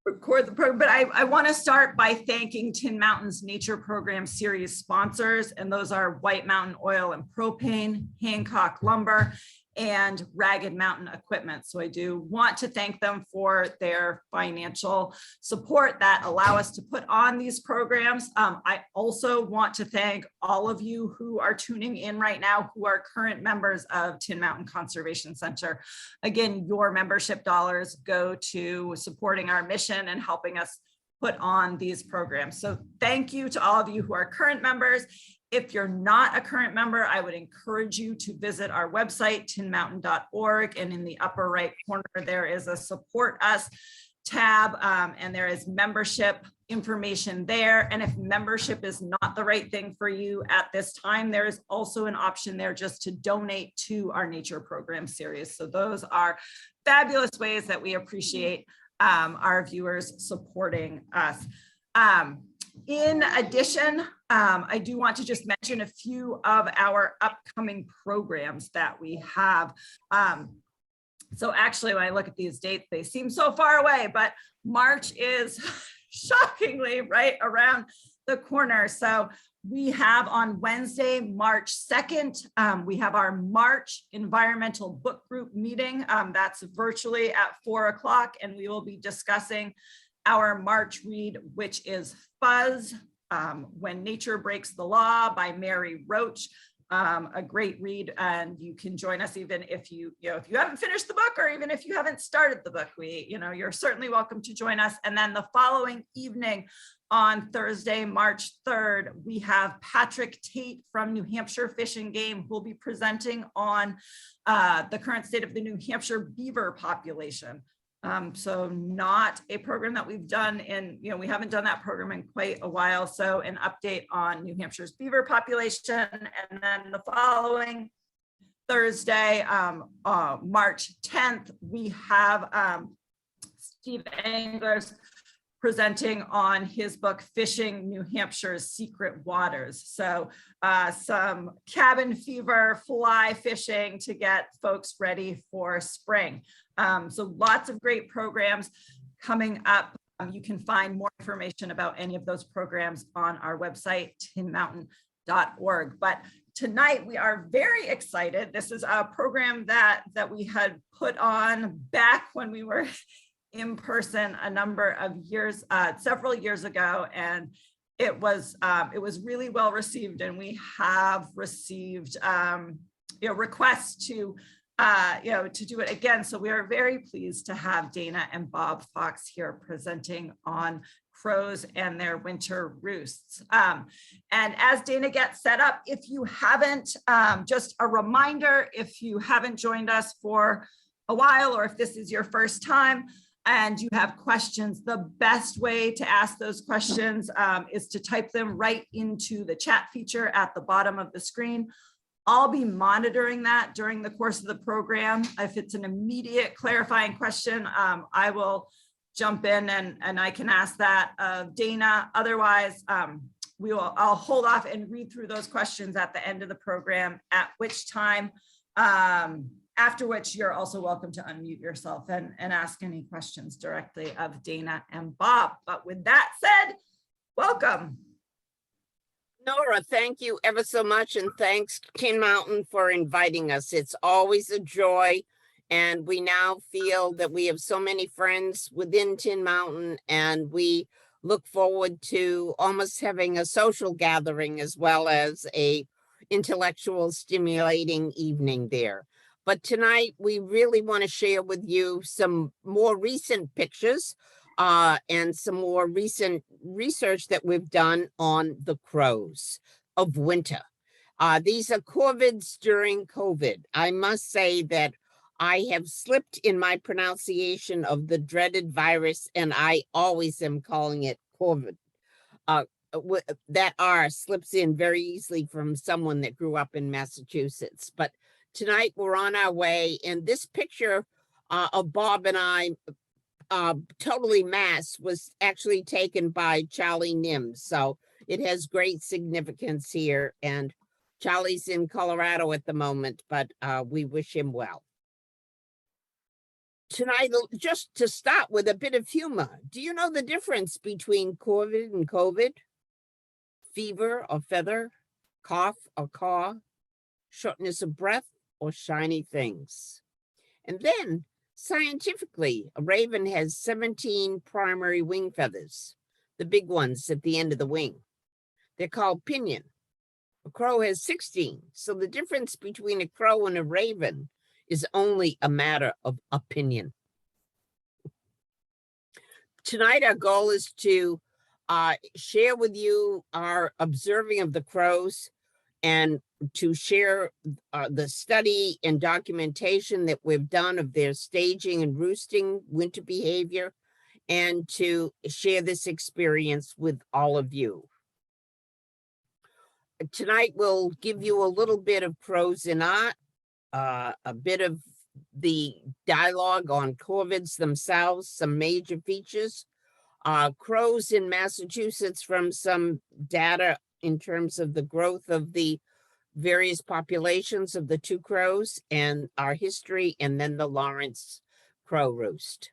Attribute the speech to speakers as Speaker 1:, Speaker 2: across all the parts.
Speaker 1: record the program, but I want to start by thanking Tin Mountain's Nature Program Series sponsors, and those are White Mountain Oil and Propane, Hancock Lumber, and Ragged Mountain Equipment. So I do want to thank them for their financial support that allow us to put on these programs. I also want to thank all of you who are tuning in right now, who are current members of Tin Mountain Conservation Center. Again, your membership dollars go to supporting our mission and helping us put on these programs. So thank you to all of you who are current members. If you're not a current member, I would encourage you to visit our website, tinmountain.org, and in the upper right corner, there is a support us tab, and there is membership information there. And if membership is not the right thing for you at this time, there is also an option there just to donate to our nature program series. So those are fabulous ways that we appreciate our viewers supporting us. In addition, I do want to just mention a few of our upcoming programs that we have. So actually, when I look at these dates, they seem so far away, but March is shockingly right around the corner. So we have on Wednesday, March 2nd, we have our March Environmental Book Group meeting. That's virtually at 4 o'clock, and we will be discussing our March read, which is Fuzz, When Nature Breaks the Law by Mary Roach. A great read, and you can join us even if you haven't finished the book, or even if you haven't started the book. You're certainly welcome to join us. And then the following evening on Thursday, March 3rd, we have Patrick Tate from New Hampshire Fish and Game, who will be presenting on the current state of the New Hampshire beaver population. So not a program that we've done we haven't done that program in quite a while. So an update on New Hampshire's beaver population. And then the following Thursday, March 10th, we have Steve Anglers presenting on his book, Fishing New Hampshire's Secret Waters. So some cabin fever, fly fishing to get folks ready for spring. So lots of great programs coming up. You can find more information about any of those programs on our website, tinmountain.org. But tonight we are very excited. This is a program that we had put on back when we were in person a number of years, several years ago, and it was really well received. And we have received requests to do it again. So we are very pleased to have Dana and Bob Fox here presenting on crows and their winter roosts. And as Dana gets set up, if you haven't, just a reminder, if you haven't joined us for a while, or if this is your first time and you have questions, the best way to ask those questions is to type them right into the chat feature at the bottom of the screen. I'll be monitoring that during the course of the program. If it's an immediate clarifying question, I will jump in and I can ask that of Dana. Otherwise, I'll hold off and read through those questions at the end of the program, at which time, after which you're also welcome to unmute yourself and ask any questions directly of Dana and Bob. But with that said, welcome.
Speaker 2: Nora, thank you ever so much, and thanks Tin Mountain for inviting us. It's always a joy, and we now feel that we have so many friends within Tin Mountain, and we look forward to almost having a social gathering as well as a intellectual stimulating evening there. But tonight we really want to share with you some more recent pictures and some more recent research that we've done on the crows of winter. These are corvids during COVID. I must say that I have slipped in my pronunciation of the dreaded virus, and I always am calling it COVID. That R slips in very easily from someone that grew up in Massachusetts. But tonight we're on our way, and this picture of Bob and I totally masked was actually taken by Charlie Nims. So it has great significance here, and Charlie's in Colorado at the moment, but we wish him well. tonight, just to start with a bit of humor, do you know the difference between COVID and COVID? Fever or feather, cough or caw, shortness of breath or shiny things? And then, scientifically, a raven has 17 primary wing feathers, the big ones at the end of the wing. They're called pinion. A crow has 16. So the difference between a crow and a raven is only a matter of opinion. Tonight, our goal is to share with you our observing of the crows and to share the study and documentation that we've done of their staging and roosting winter behavior, and to share this experience with all of you. Tonight, we'll give you a little bit of crows in art, a bit of the dialogue on corvids themselves, some major features, crows in Massachusetts from some data in terms of the growth of the various populations of the two crows and our history, and then the Lawrence crow roost.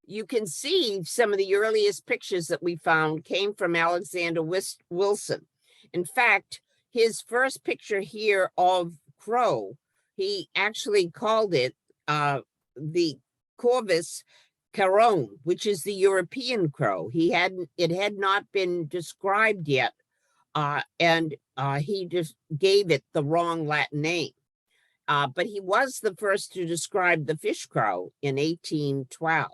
Speaker 2: You can see some of the earliest pictures that we found came from Alexander Wilson. In fact, his first picture here of crow, he actually called it the Corvus caron, which is the European crow. It had not been described yet, and he just gave it the wrong Latin name. But he was the first to describe the fish crow in 1812.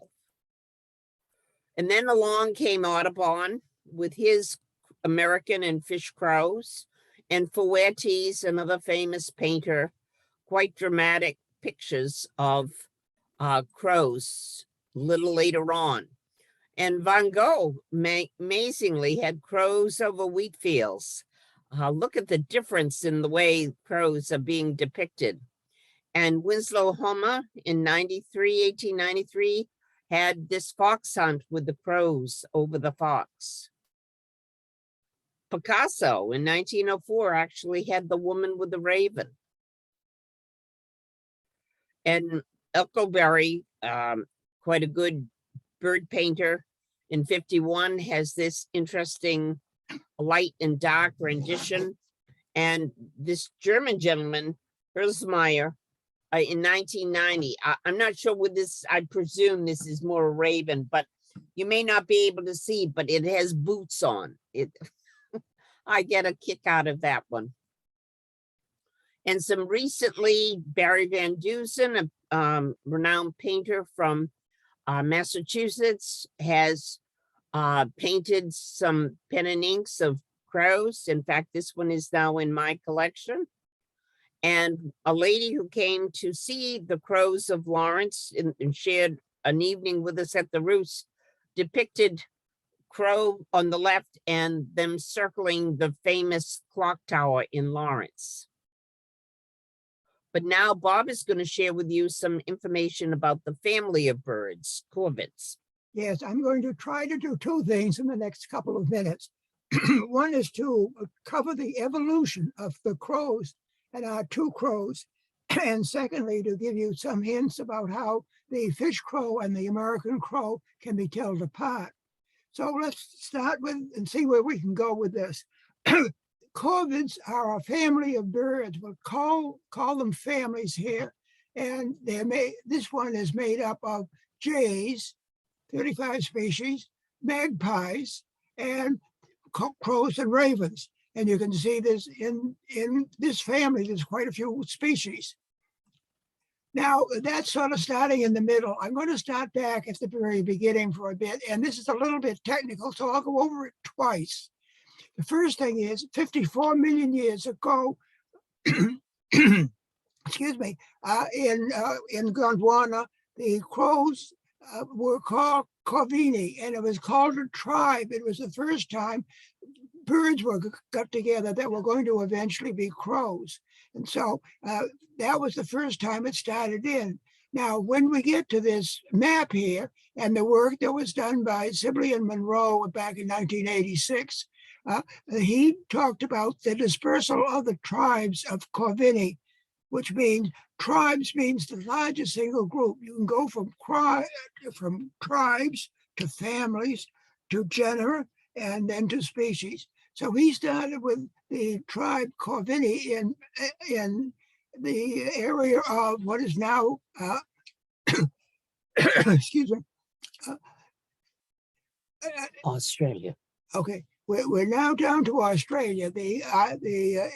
Speaker 2: And then along came Audubon with his American and fish crows, and Fuertes, another famous painter, quite dramatic pictures of crows a little later on. And Van Gogh amazingly had crows over wheat fields. Look at the difference in the way crows are being depicted. And Winslow Homer in 1893, had this fox hunt with the crows over the fox. Picasso in 1904 actually had the woman with the raven. And Elcoberry, quite a good bird painter, in 1951 has this interesting light and dark rendition. And this German gentleman, Herzmeyer, in 1990, I'm not sure what this, I presume this is more a raven, but you may not be able to see, but it has boots on. I get a kick out of that one. And some recently, Barry Van Dusen, a renowned painter from Massachusetts, has painted some pen and inks of crows. In fact, this one is now in my collection. And a lady who came to see the crows of Lawrence and shared an evening with us at the Roost depicted crow on the left and them circling the famous clock tower in Lawrence. But now Bob is going to share with you some information about the family of birds, corvids.
Speaker 3: Yes, I'm going to try to do two things in the next couple of minutes. One is to cover the evolution of the crows and our two crows. And secondly, to give you some hints about how the fish crow and the American crow can be told apart. So let's start with and see where we can go with this. Corvids are a family of birds. We'll call them families here. And this one is made up of jays, 35 species, magpies, and crows and ravens. And you can see this in this family, there's quite a few species. Now, that's sort of starting in the middle. I'm going to start back at the very beginning for a bit, and this is a little bit technical, so I'll go over it twice. The first thing is 54 million years ago, excuse me, in Gondwana, the crows were called Corvini, and it was called a tribe. It was the first time birds were got together that were going to eventually be crows. And so that was the first time it started in. Now, when we get to this map here and the work that was done by Sibley and Monroe back in 1986, he talked about the dispersal of the tribes of Corvini. which means tribes means the largest single group. You can go from tribes to families to genera and then to species. So he started with the tribe Corvini in the area of what is now, excuse me,
Speaker 4: Australia.
Speaker 3: okay, we're now down to Australia. The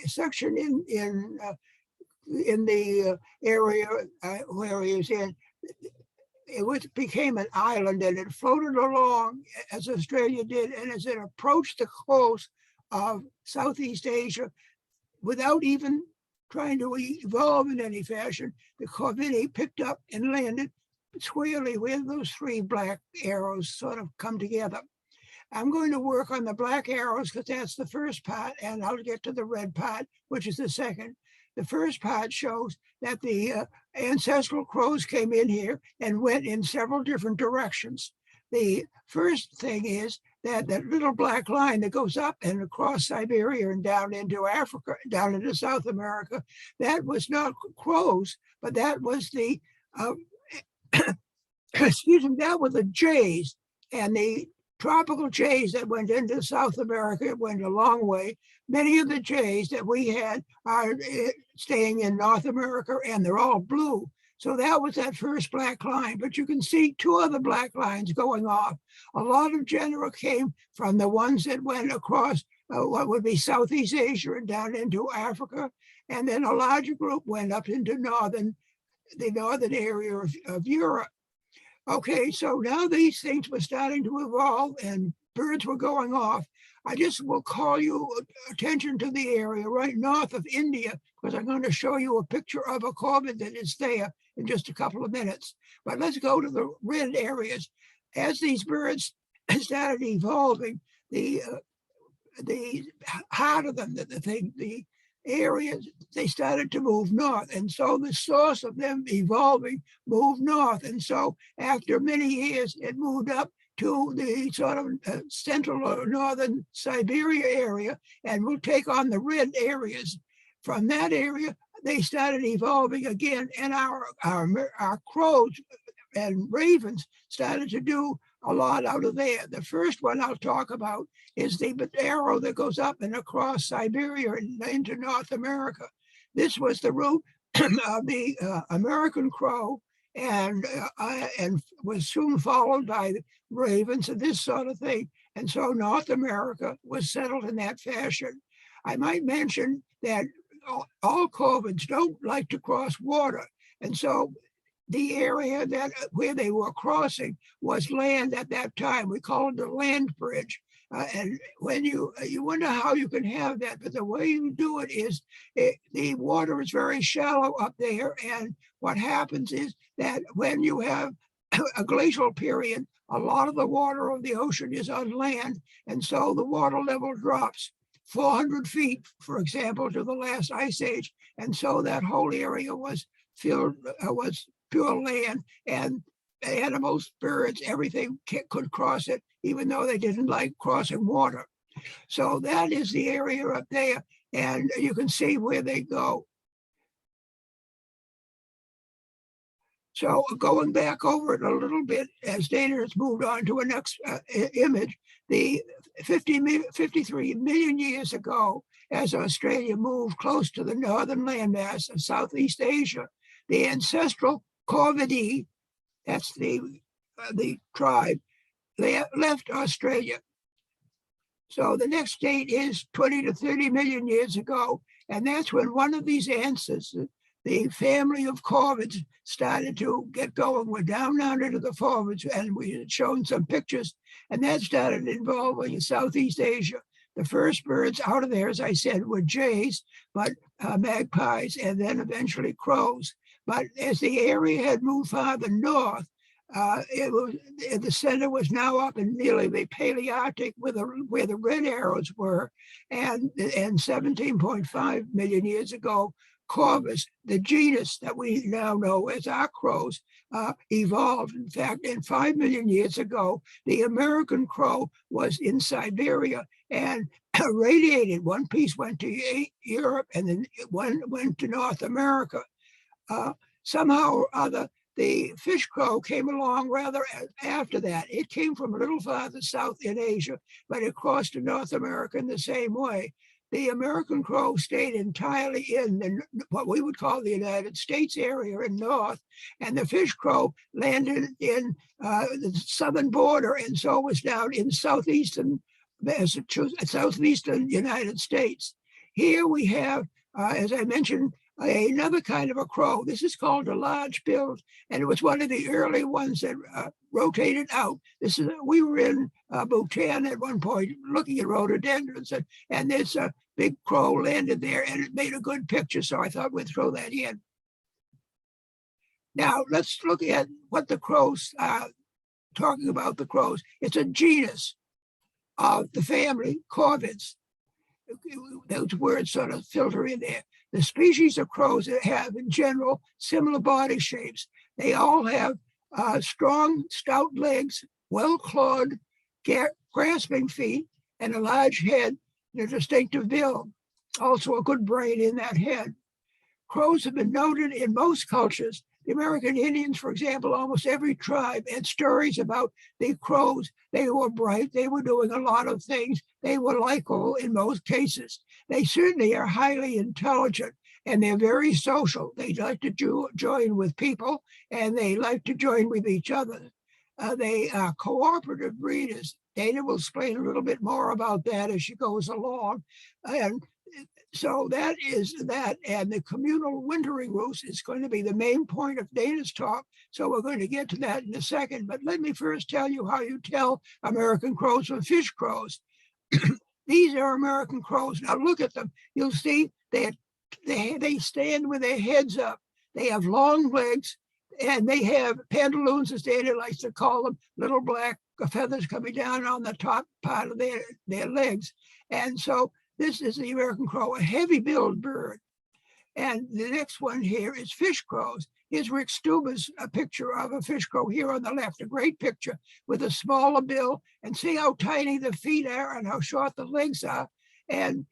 Speaker 3: section in the area where he was in, became an island, and it floated along as Australia did. And as it approached the coast of Southeast Asia, without even trying to evolve in any fashion, the Corvini picked up and landed squarely where those three black arrows sort of come together. I'm going to work on the black arrows because that's the first part, and I'll get to the red part, which is the second. The first part shows that the ancestral crows came in here and went in several different directions. The first thing is that little black line that goes up and across Siberia and down into Africa, down into South America, that was not crows, but that was the, excuse me, that was the jays. And the tropical jays that went into South America went a long way. Many of the jays that we had are staying in North America, and they're all blue. So that was that first black line, but you can see two other black lines going off. A lot of genera came from the ones that went across what would be Southeast Asia and down into Africa. And then a larger group went up into the northern area of Europe. Okay, so now these things were starting to evolve and birds were going off. I just will call you attention to the area right north of India, because I'm going to show you a picture of a corvid that is there in just a couple of minutes. But let's go to the red areas. As these birds started evolving, the heart of them, the areas, they started to move north. And so the source of them evolving moved north. And so after many years, it moved up to the sort of central or northern Siberia area, and will take on the red areas. From that area, they started evolving again, and our crows and ravens started to do a lot out of there. The first one I'll talk about is the arrow that goes up and across Siberia and into North America. This was the route of the American crow, and was soon followed by ravens and this sort of thing. And so North America was settled in that fashion. I might mention that all corvids don't like to cross water. And so the area where they were crossing was land at that time. We call it the land bridge. And when you wonder how you can have that, but the way you do it is the water is very shallow up there. And what happens is that when you have a glacial period, a lot of the water of the ocean is on land. And so the water level drops 400 feet, for example, to the last ice age. And so that whole area was filled, was pure land, and animals, birds, everything could cross it, even though they didn't like crossing water. So that is the area up there, and you can see where they go. So going back over it a little bit, as Dana has moved on to a next image, the 53 million years ago, as Australia moved close to the northern landmass of Southeast Asia, the ancestral Corvini, that's the tribe, they left Australia. So the next date is 20 to 30 million years ago. And that's when one of these ancestors, the family of corvids, started to get going. We're down into the forwards, and we had shown some pictures, and that started involving Southeast Asia. The first birds out of there, as I said, were jays, but magpies, and then eventually crows. But as the area had moved farther north, the center was now up in nearly the Palearctic, where the red arrows were, and 17.5 million years ago, Corvus, the genus that we now know as our crows, evolved. In fact, 5 million years ago, the American crow was in Siberia and radiated. One piece went to Europe and then one went to North America. Somehow or other, the fish crow came along rather after that. It came from a little farther south in Asia, but it crossed to North America in the same way. The American crow stayed entirely in what we would call the United States area in north, and the fish crow landed in the southern border, and so was down in southeastern Massachusetts, southeastern United States. Here we have, as I mentioned, another kind of a crow. This is called a large-billed, and it was one of the early ones that rotated out. We were in Bhutan at one point looking at rhododendrons, and this big crow landed there, and it made a good picture, so I thought we'd throw that in. Now, let's look at what the crows are talking about. The crows. It's a genus of the family Corvids. Those words sort of filter in there. The species of crows that have, in general, similar body shapes. They all have strong, stout legs, well-clawed, grasping feet, and a large head and a distinctive bill. Also a good brain in that head. Crows have been noted in most cultures. The American Indians, for example, almost every tribe had stories about the crows. They were bright. They were doing a lot of things. They were likable in most cases. They certainly are highly intelligent, and they're very social. They like to join with people, and they like to join with each other. They are cooperative breeders. Dana will explain a little bit more about that as she goes along. And so that is that. And the communal wintering roost is going to be the main point of Dana's talk. So we're going to get to that in a second. But let me first tell you how you tell American crows from fish crows. These are American crows. Now look at them. You'll see that they stand with their heads up. They have long legs, and they have pantaloons, as Dana likes to call them, little black feathers coming down on the top part of their legs. And so this is the American crow, a heavy-billed bird. And the next one here is fish crows. Here's Rick Stuber's a picture of a fish crow here on the left, a great picture with a smaller bill. And see how tiny the feet are and how short the legs are. And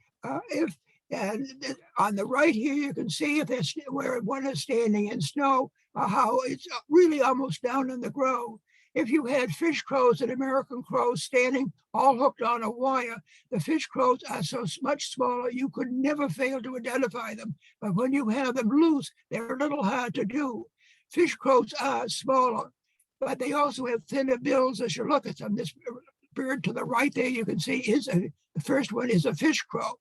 Speaker 3: on the right here, you can see if that's where one is standing in snow, how it's really almost down in the ground. If you had fish crows and American crows standing all hooked on a wire, the fish crows are so much smaller you could never fail to identify them. But when you have them loose, they're a little hard to do. Fish crows are smaller, but they also have thinner bills as you look at them. This bird to the right there, you can see the first one is a fish crow.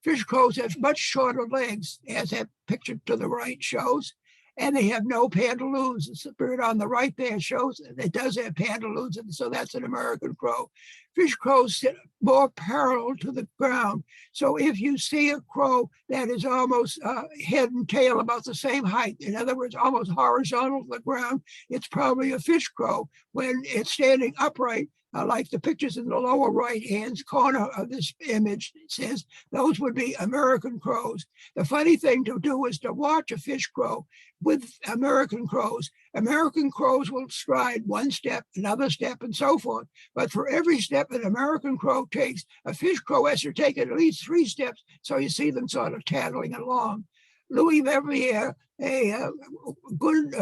Speaker 3: Fish crows have much shorter legs, as that picture to the right shows. And they have no pantaloons. The bird on the right there shows it does have pantaloons, and so that's an American crow. Fish crows sit more parallel to the ground. So if you see a crow that is almost head and tail about the same height, in other words, almost horizontal to the ground, it's probably a fish crow. When it's standing upright, like the pictures in the lower right-hand corner of this image, it says those would be American crows. The funny thing to do is to watch a fish crow with American crows. American crows will stride one step, another step, and so forth. But for every step an American crow takes, a fish crow has to take at least 3 steps, so you see them sort of tattling along. Louis Vervier, a good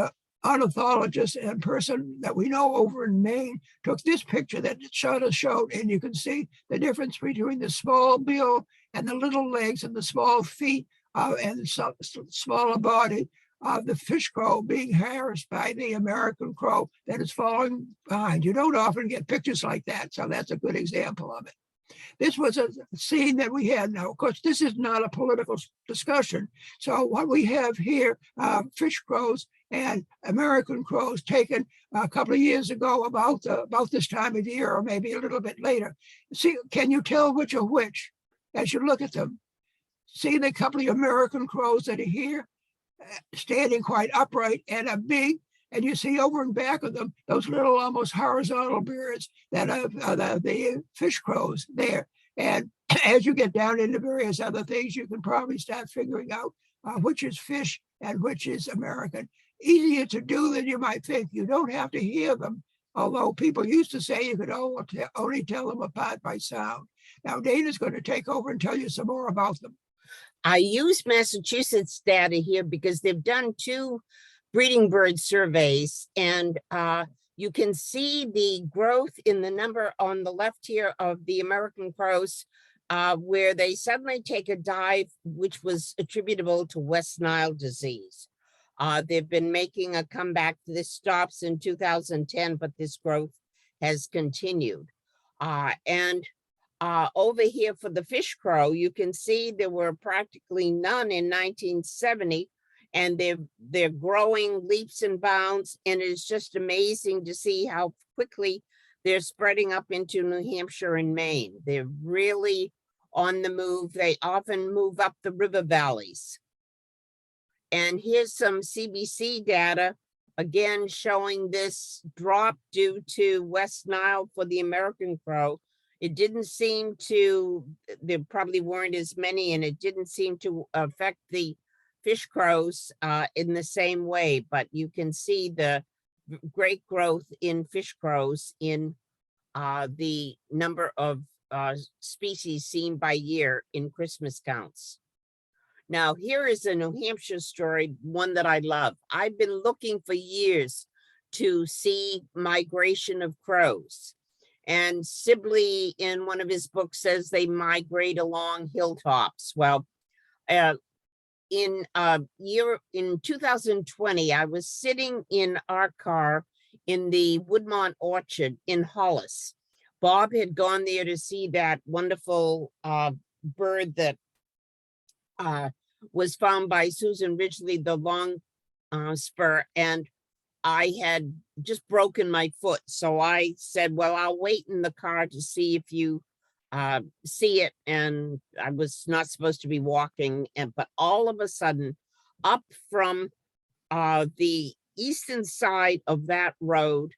Speaker 3: ornithologist and person that we know over in Maine, took this picture that Shada showed, and you can see the difference between the small bill and the little legs and the small feet and the smaller body of the fish crow being harassed by the American crow that is falling behind. You don't often get pictures like that, so that's a good example of it. This was a scene that we had. Now, of course, this is not a political discussion. So what we have here, fish crows and American crows taken a couple of years ago about this time of year, or maybe a little bit later. See, can you tell which are which as you look at them? See the couple of American crows that are here, standing quite upright and are big. And you see over and back of them, those little almost horizontal birds that are the fish crows there. And as you get down into various other things, you can probably start figuring out which is fish and which is American. Easier to do than you might think. You don't have to hear them, although people used to say you could only tell them apart by sound. Now Dana's going to take over and tell you some more about them.
Speaker 2: I use Massachusetts data here because they've done 2 breeding bird surveys, and you can see the growth in the number on the left here of the American crows, where they suddenly take a dive, which was attributable to West Nile disease. They've been making a comeback. This stops in 2010, but this growth has continued. Over here for the fish crow, you can see there were practically none in 1970, and they're growing leaps and bounds, and it's just amazing to see how quickly they're spreading up into New Hampshire and Maine. They're really on the move. They often move up the river valleys. And here's some CBC data, again showing this drop due to West Nile for the American crow. It didn't seem to, there probably weren't as many, and it didn't seem to affect the fish crows in the same way, but you can see the great growth in fish crows in the number of species seen by year in Christmas counts. Now, here is a New Hampshire story, one that I love. I've been looking for years to see migration of crows. And Sibley, in one of his books, says they migrate along hilltops. Well, in 2020, I was sitting in our car in the Woodmont Orchard in Hollis. Bob had gone there to see that wonderful bird that was found by Susan Ridgely, the long spur, and I had just broken my foot. So I said, well, I'll wait in the car to see if you see it. And I was not supposed to be walking. But all of a sudden, up from the eastern side of that road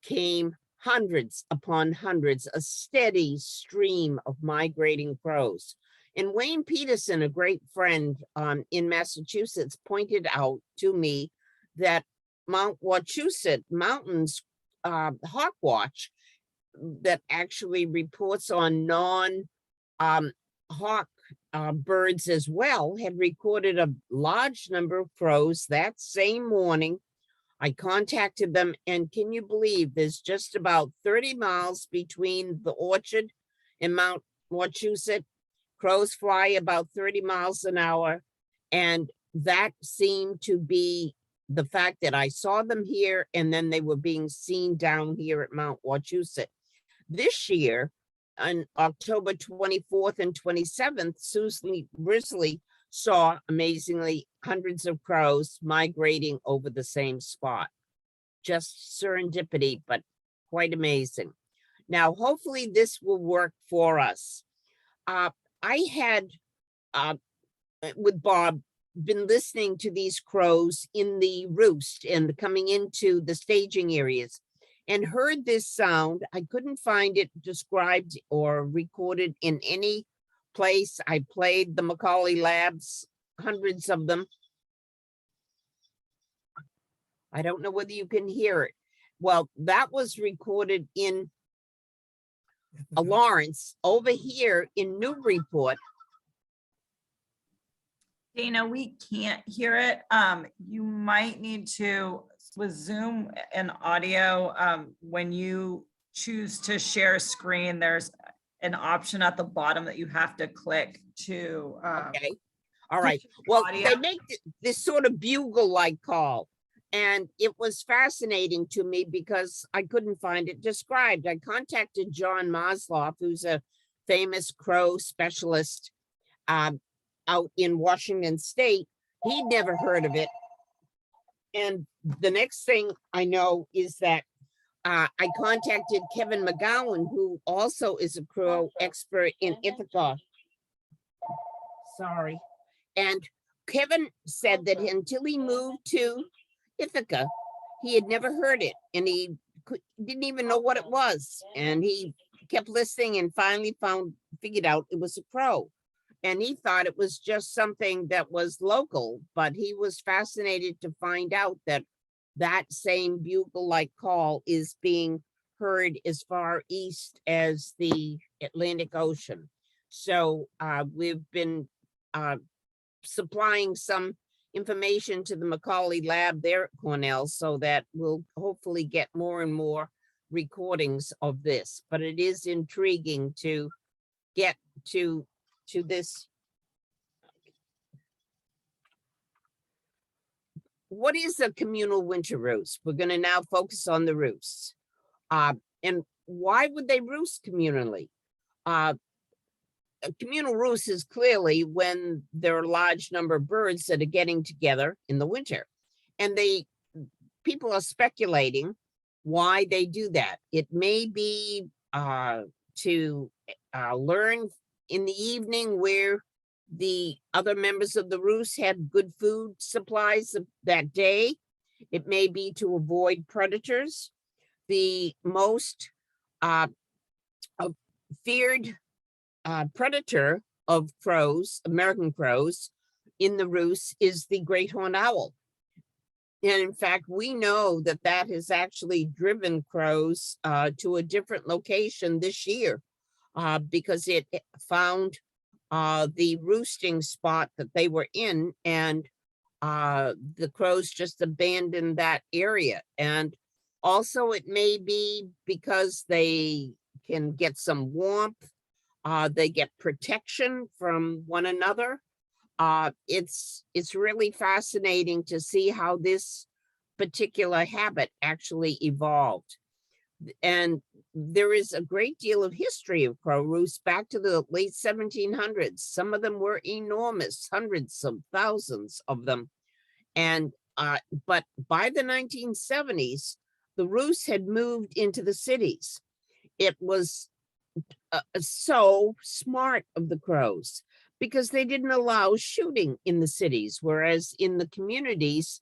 Speaker 2: came hundreds upon hundreds, a steady stream of migrating crows. And Wayne Peterson, a great friend in Massachusetts, pointed out to me that Mount Wachusett Mountains Hawk Watch, that actually reports on non-hawk birds as well, had recorded a large number of crows that same morning. I contacted them, and can you believe there's just about 30 miles between the orchard and Mount Wachusett. Crows fly about 30 miles an hour, and that seemed to be the fact that I saw them here, and then they were being seen down here at Mount Wachusett. This year, on October 24th and 27th, Susan Ridgely saw, amazingly, hundreds of crows migrating over the same spot. Just serendipity, but quite amazing. Now, hopefully this will work for us. I had, with Bob, been listening to these crows in the roost and coming into the staging areas, and heard this sound. I couldn't find it described or recorded in any place. I played the Macaulay Labs, hundreds of them. I don't know whether you can hear it. Well, that was recorded in Lawrence. Over here in Newburyport.
Speaker 1: Dana, we can't hear it. You might need to, with Zoom and audio, when you choose to share screen, there's an option at the bottom that you have to click to.
Speaker 2: Okay. All right. Well, they make this sort of bugle-like call. And it was fascinating to me because I couldn't find it described. I contacted John Masloff, who's a famous crow specialist out in Washington State. He'd never heard of it. And the next thing I know is that I contacted Kevin McGowan, who also is a crow expert in Ithaca. Sorry. And Kevin said that until he moved to Ithaca, he had never heard it, and he didn't even know what it was. And he kept listening and finally figured out it was a crow. And he thought it was just something that was local, but he was fascinated to find out that that same bugle-like call is being heard as far east as the Atlantic Ocean. So we've been supplying some information to the Macaulay lab there at Cornell so that we'll hopefully get more and more recordings of this. But it is intriguing to get to this. What is a communal winter roost? We're going to now focus on the roosts. And why would they roost communally? A communal roost is clearly when there are a large number of birds that are getting together in the winter. And people are speculating why they do that. It may be to learn in the evening where the other members of the roost had good food supplies that day. It may be to avoid predators. The most feared predator of crows, American crows, in the roost is the great horned owl. And in fact, we know that that has actually driven crows to a different location this year because it found the roosting spot that they were in, and the crows just abandoned that area. And also it may be because they can get some warmth, they get protection from one another. It's really fascinating to see how this particular habit actually evolved. And there is a great deal of history of crow roosts back to the late 1700s. Some of them were enormous, hundreds of thousands of them. And but by the 1970s, the roosts had moved into the cities. It was so smart of the crows because they didn't allow shooting in the cities, whereas in the communities,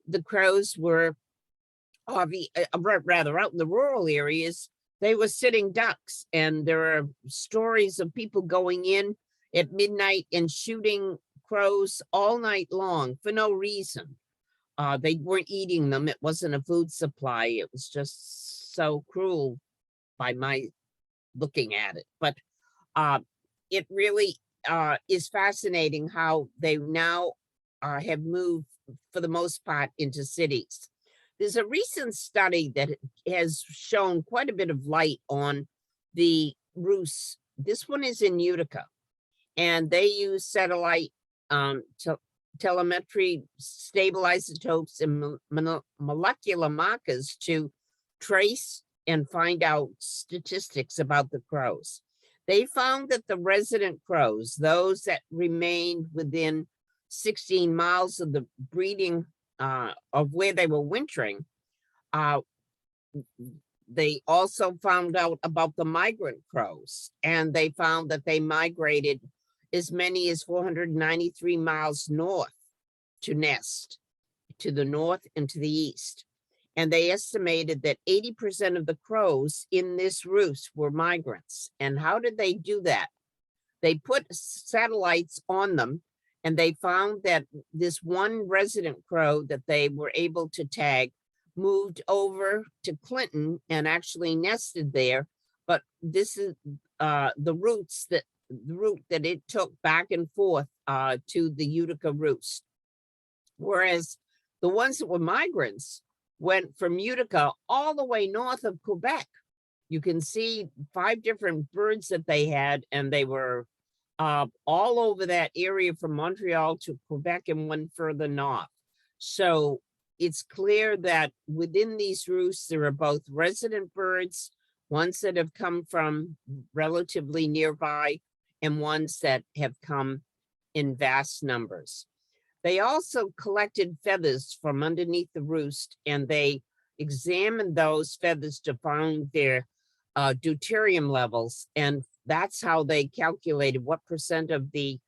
Speaker 2: the crows were rather out in the rural areas, they were sitting ducks. And there are stories of people going in at midnight and shooting crows all night long for no reason. They weren't eating them. It wasn't a food supply. It was just so cruel by my looking at it. But it really is fascinating how they now have moved for the most part into cities. There's a recent study that has shown quite a bit of light on the roosts. This one is in Utica, and they use satellite telemetry, stable isotopes, and molecular markers to trace and find out statistics about the crows. They found that the resident crows, those that remained within 16 miles of the breeding of where they were wintering, they also found out about the migrant crows, and they found that they migrated as many as 493 miles north to nest, to the north and to the east. And they estimated that 80% of the crows in this roost were migrants. And how did they do that? They put satellites on them, and they found that this one resident crow that they were able to tag moved over to Clinton and actually nested there. But this is the route that it took back and forth to the Utica roost. Whereas the ones that were migrants went from Utica all the way north of Quebec. You can see 5 different birds that they had, and they were all over that area from Montreal to Quebec and one further north. So it's clear that within these roosts, there are both resident birds, ones that have come from relatively nearby, and ones that have come in vast numbers. They also collected feathers from underneath the roost, and they examined those feathers to find their deuterium levels. And that's how they calculated what percent of the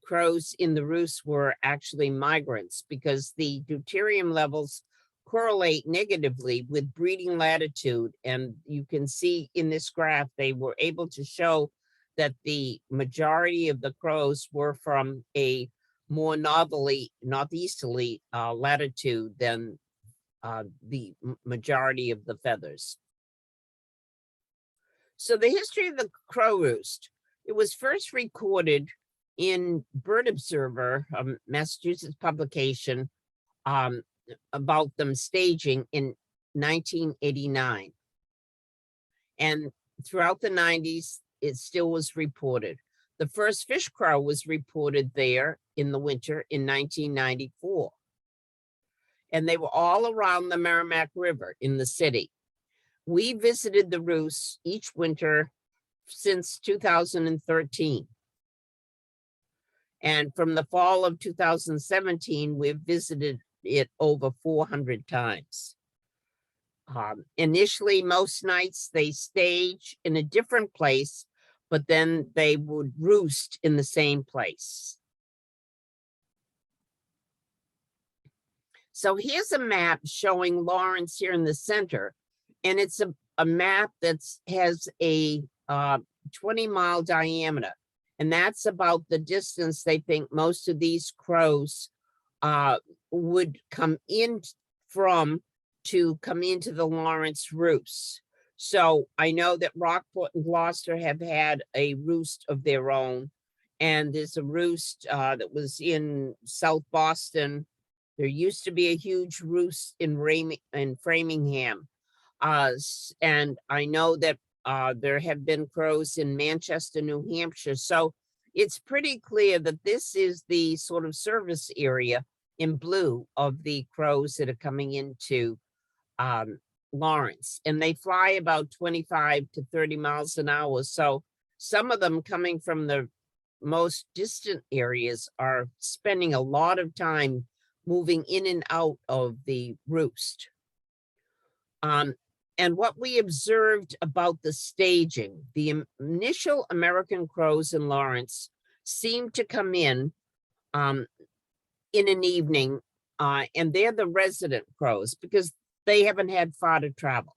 Speaker 2: crows in the roost were actually migrants, because the deuterium levels correlate negatively with breeding latitude. And you can see in this graph, they were able to show that the majority of the crows were from a more northeasterly latitude than the majority of the feathers. So the history of the crow roost, it was first recorded in Bird Observer, a Massachusetts publication, about them staging in 1989. And throughout the 90s, it still was reported. The first fish crow was reported there in the winter in 1994. And they were all around the Merrimack River in the city. We visited the roosts each winter since 2013. And from the fall of 2017, we've visited it over 400 times. Initially, most nights they stage in a different place, but then they would roost in the same place. So here's a map showing Lawrence here in the center, and it's a map that has a 20-mile diameter, and that's about the distance they think most of these crows would come in from to come into the Lawrence roost. So I know that Rockport and Gloucester have had a roost of their own, and there's a roost that was in South Boston. There used to be a huge roost in Framingham. And I know that there have been crows in Manchester, New Hampshire. So it's pretty clear that this is the sort of service area in blue of the crows that are coming into Lawrence. And they fly about 25 to 30 miles an hour. So some of them coming from the most distant areas are spending a lot of time moving in and out of the roost. And what we observed about the staging, the initial American crows in Lawrence seemed to come in an evening, and they're the resident crows because they haven't had far to travel.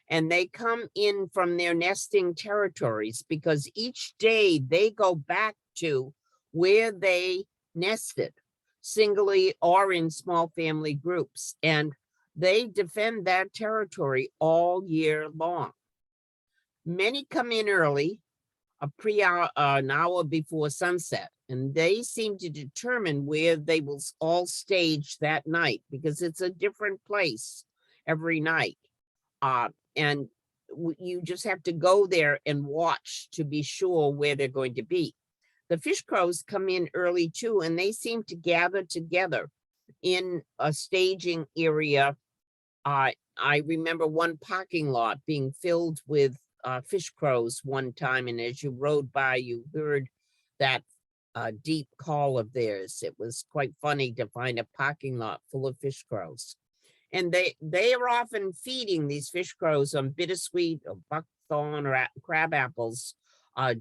Speaker 2: And they come in from their nesting territories because each day they go back to where they nested, singly or in small family groups. And they defend that territory all year long. Many come in early, an hour before sunset, and they seem to determine where they will all stage that night because it's a different place every night. And you just have to go there and watch to be sure where they're going to be. The fish crows come in early too, and they seem to gather together in a staging area. I remember one parking lot being filled with fish crows one time, and as you rode by, you heard that deep call of theirs. It was quite funny to find a parking lot full of fish crows. And they are often feeding these fish crows on bittersweet or buckthorn or crab apples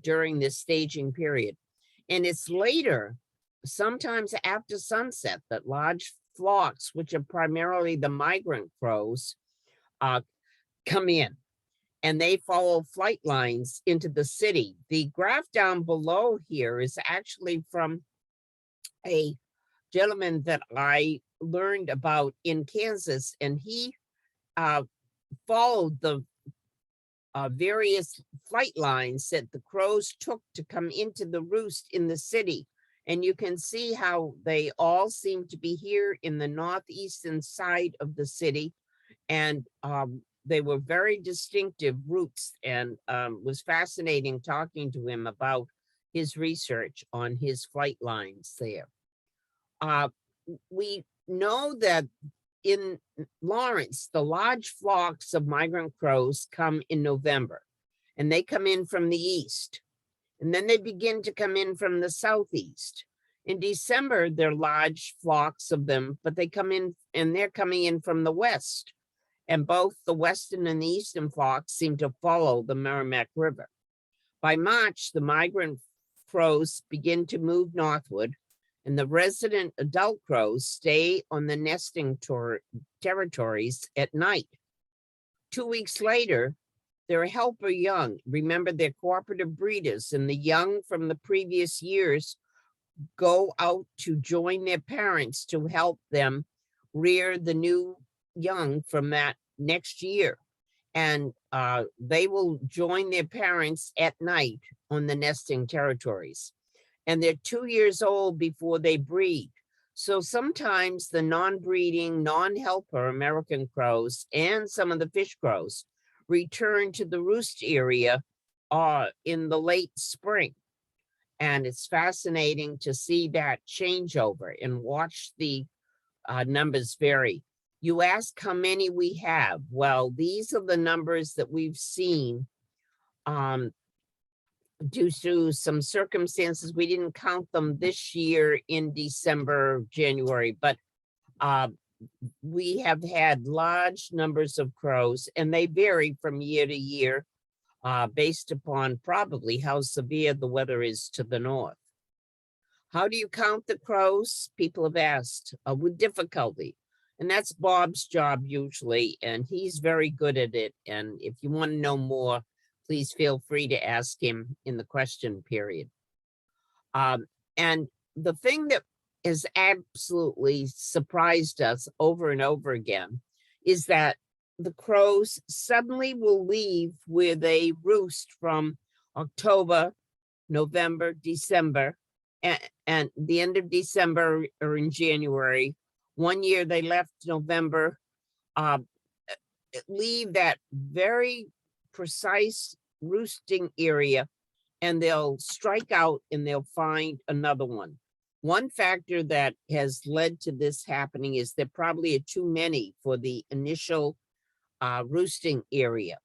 Speaker 2: during this staging period. And it's later, sometimes after sunset, that large flocks, which are primarily the migrant crows, come in, and they follow flight lines into the city. The graph down below here is actually from a gentleman that I learned about in Kansas, and he followed the various flight lines that the crows took to come into the roost in the city. And you can see how they all seem to be here in the northeastern side of the city. And they were very distinctive routes, and was fascinating talking to him about his research on his flight lines there. We know that in Lawrence, the large flocks of migrant crows come in November, and they come in from the east. And then they begin to come in from the southeast. In December, there are large flocks of them, but they come in, and they're coming in from the west. And both the western and the eastern flocks seem to follow the Merrimack River. By March, the migrant crows begin to move northward, and the resident adult crows stay on the nesting territories at night. 2 weeks later, They're helper young. Remember, they're cooperative breeders, and the young from the previous years go out to join their parents to help them rear the new young from that next year. And they will join their parents at night on the nesting territories. And they're 2 years old before they breed. So sometimes the non-breeding, non-helper American crows and some of the fish crows return to the roost area in the late spring. And it's fascinating to see that changeover and watch the numbers vary. You ask how many we have. Well, these are the numbers that we've seen due to some circumstances. We didn't count them this year in December, January, but we have had large numbers of crows, and they vary from year to year based upon probably how severe the weather is to the north. How do you count the crows? People have asked with difficulty. And that's Bob's job usually, and he's very good at it. And if you want to know more, please feel free to ask him in the question period. And the thing that has absolutely surprised us over and over again is that the crows suddenly will leave where they roost from October, November, December, and the end of December or in January. One year they left November, leave that very precise roosting area, and they'll strike out and they'll find another one. One factor that has led to this happening is there probably are too many for the initial roosting area.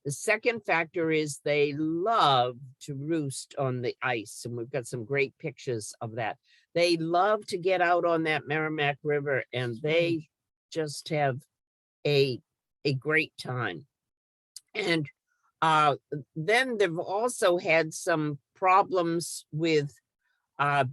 Speaker 2: The second factor is they love to roost on the ice, and we've got some great pictures of that. They love to get out on that Merrimack River, and they just have a great time. And then they've also had some problems with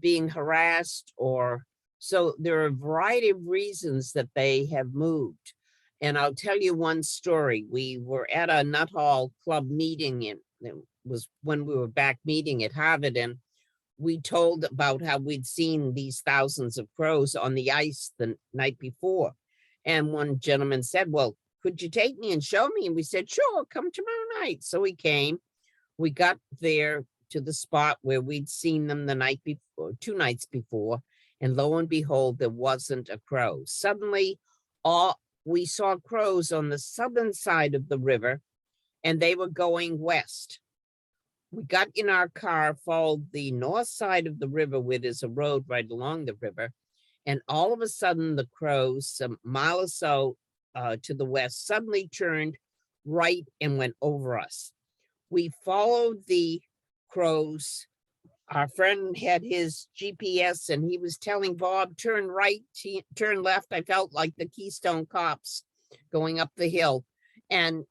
Speaker 2: being harassed, or so there are a variety of reasons that they have moved. And I'll tell you one story. We were at a Nuttall Club meeting, and it was when we were back meeting at Harvard, and we told about how we'd seen these thousands of crows on the ice the night before. And one gentleman said, well, could you take me and show me? And we said, sure, come tomorrow night. So we came. We got there to the spot where we'd seen them the night before, 2 nights before, and lo and behold, there wasn't a crow. Suddenly, we saw crows on the southern side of the river, and they were going west. We got in our car, followed the north side of the river where there's a road right along the river, and all of a sudden the crows, a mile or so to the west, suddenly turned right and went over us. We followed the crows. Our friend had his GPS, and he was telling Bob, turn right, turn left. I felt like the Keystone Cops going up the hill. And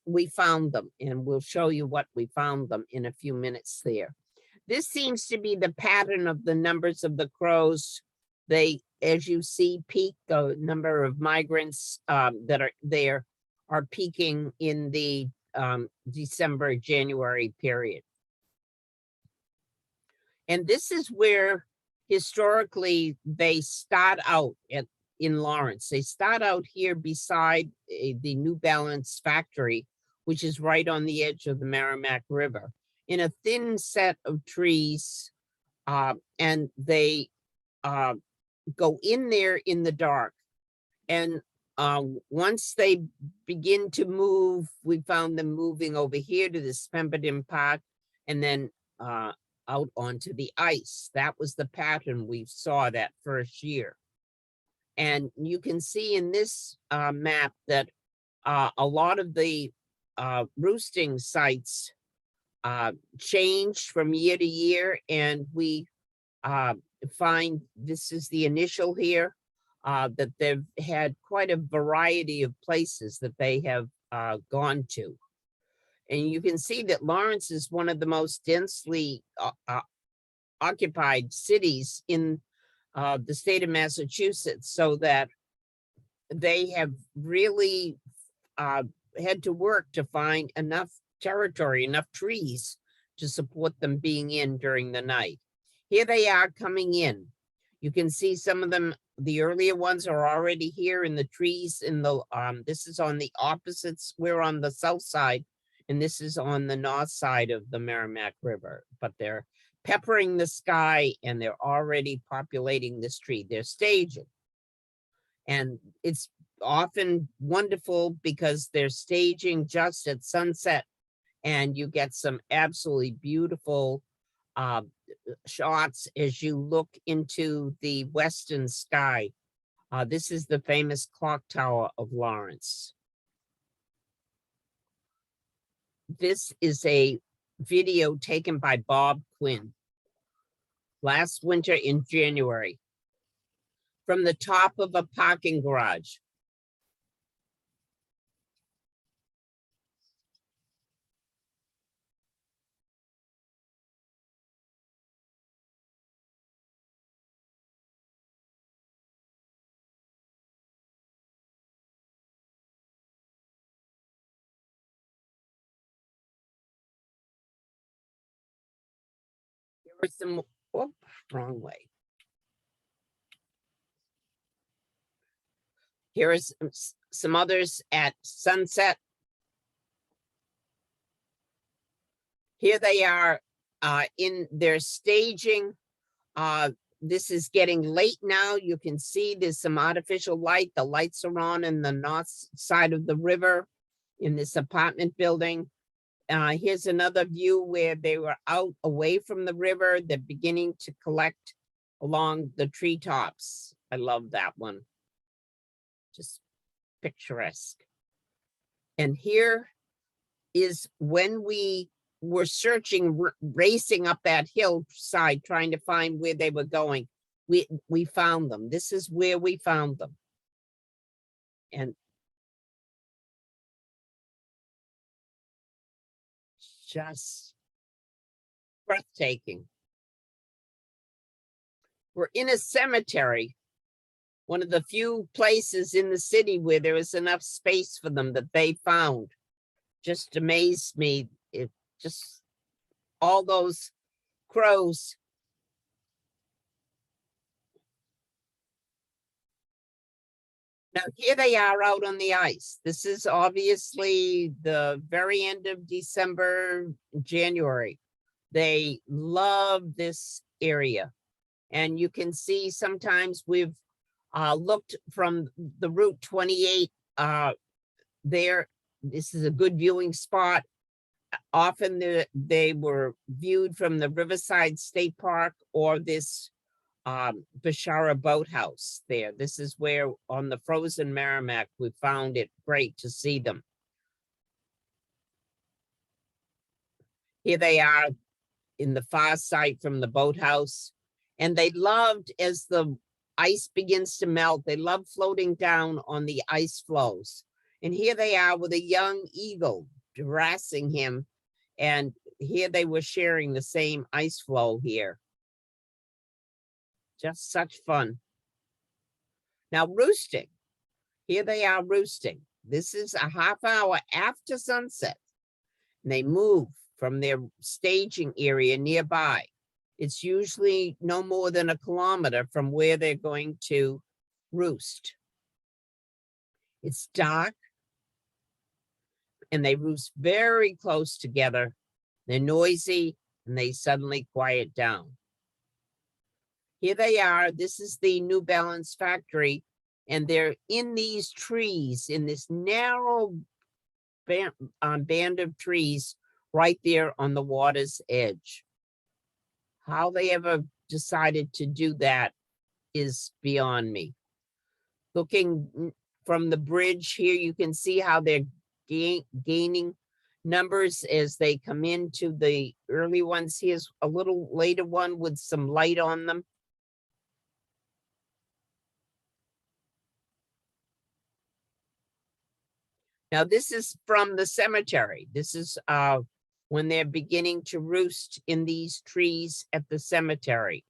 Speaker 2: we found them, and we'll show you what we found them in a few minutes there. This seems to be the pattern of the numbers of the crows. They, as you see, peak. The number of migrants that are there are peaking in the December, January period. And this is where historically they start out in Lawrence. They start out here beside the New Balance factory, which is right on the edge of the Merrimack River, in a thin set of trees. And they go in there in the dark. And once they begin to move, we found them moving over here to the Pemberton Park, and then out onto the ice. That was the pattern we saw that first year. And you can see in this map that a lot of the roosting sites changed from year to year, and we find this is the initial here, that they've had quite a variety of places that they have gone to. And you can see that Lawrence is one of the most densely occupied cities in the state of Massachusetts, so that they have really had to work to find enough territory, enough trees to support them being in during the night. Here they are coming in. You can see some of them, the earlier ones are already here in the trees in the, this is on the opposites. We're on the south side and this is on the north side of the Merrimack River, but they're peppering the sky and they're already populating this tree. They're staging. And it's often wonderful because they're staging just at sunset and you get some absolutely beautiful shots as you look into the western sky. This is the famous clock tower of Lawrence. This is a video taken by Bob Quinn last winter in January from the top of a parking garage. There were some, oh, wrong way. Here is some others at sunset. Here they are in their staging. This is getting late now. You can see there's some artificial light. The lights are on in the north side of the river in this apartment building. Here's another view where they were out away from the river. They're beginning to collect along the treetops. I love that one. Just picturesque. And here is when we were searching, racing up that hillside, trying to find where they were going. We found them. This is where we found them. And just breathtaking. We're in a cemetery, one of the few places in the city where there is enough space for them that they found. Just amazed me. It just, all those crows. Now here they are out on the ice. This is obviously the very end of December, January. They love this area. And you can see sometimes we've looked from the Route 28 there. This is a good viewing spot. Often they were viewed from the Riverside State Park or this Bashara boathouse there. This is where on the frozen Merrimack, we found it great to see them. Here they are in the far side from the boathouse. And they loved, as the ice begins to melt, they love floating down on the ice floes. And here they are with a young eagle harassing him. And here they were sharing the same ice floe here. Just such fun. Now roosting. Here they are roosting. This is a half hour after sunset. And they move from their staging area nearby. It's usually no more than 1 kilometer from where they're going to roost. It's dark and they roost very close together. They're noisy and they suddenly quiet down. Here they are. This is the New Balance factory and they're in these trees, in this narrow band of trees right there on the water's edge. How they ever decided to do that is beyond me. Looking from the bridge here, you can see how they're gaining numbers as they come into the early ones. Here's a little later one with some light on them. Now this is from the cemetery. This is when they're beginning to roost in these trees at the cemetery.